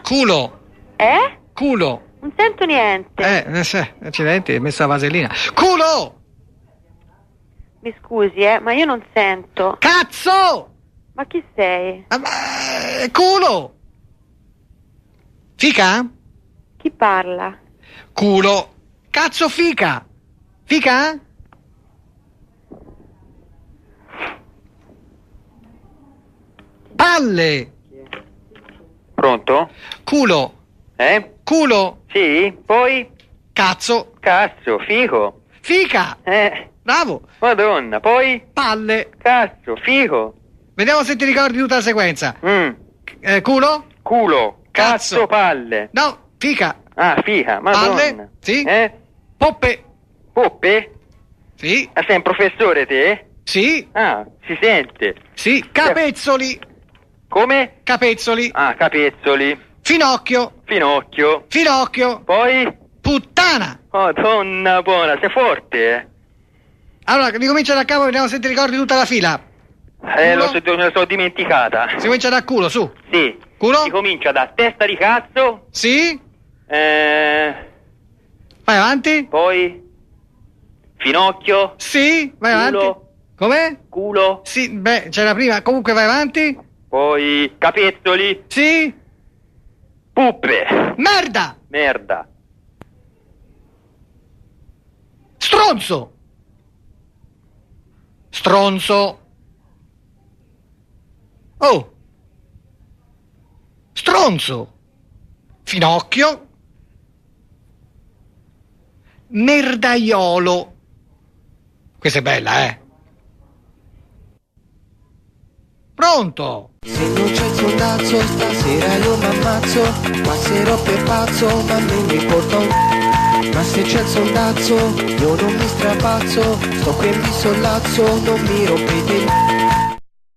Culo. Culo. Non sento niente. Accidenti, hai messo la vasellina. Culo! Mi scusi, ma io non sento. Cazzo! Ma chi sei? Culo! Fica? Chi parla? Culo. Cazzo fica! Fica? Palle! Pronto? Culo. Culo. Sì, poi? Cazzo. Cazzo, figo. Fica. Bravo. Madonna, poi? Palle. Cazzo, figo. Vediamo se ti ricordi tutta la sequenza. Culo. Culo. Cazzo, palle. No, fica. Ah, figa, madonna. Palle. Sì. Poppe. Poppe? Sì. Ah, sei un professore te? Sì. Ah, si sente. Sì. Capezzoli. Come? Capezzoli. Ah, capezzoli. Finocchio. Finocchio. Finocchio. Poi? Puttana. Oh, donna buona, sei forte, Allora, ricomincia da capo, vediamo se ti ricordi tutta la fila. me la so dimenticata. Si comincia da culo, su. Sì. Culo? Si comincia da testa di cazzo. Sì. Vai avanti. Poi finocchio. Sì, vai culo. avanti. Com'è? Culo. Sì, beh, c'era prima. Comunque vai avanti. Poi capezzoli. Sì. Puppe. Merda. Merda. Stronzo. Stronzo. Oh. Stronzo. Finocchio. Merdaiolo. Questa è bella, Pronto? Se non c'è il sondazzo stasera io m'ammazzo, passerò per pazzo ma non mi importa ma se c'è il sondazzo io non mi strapazzo, sto qui e mi sollazzo, non mi rompete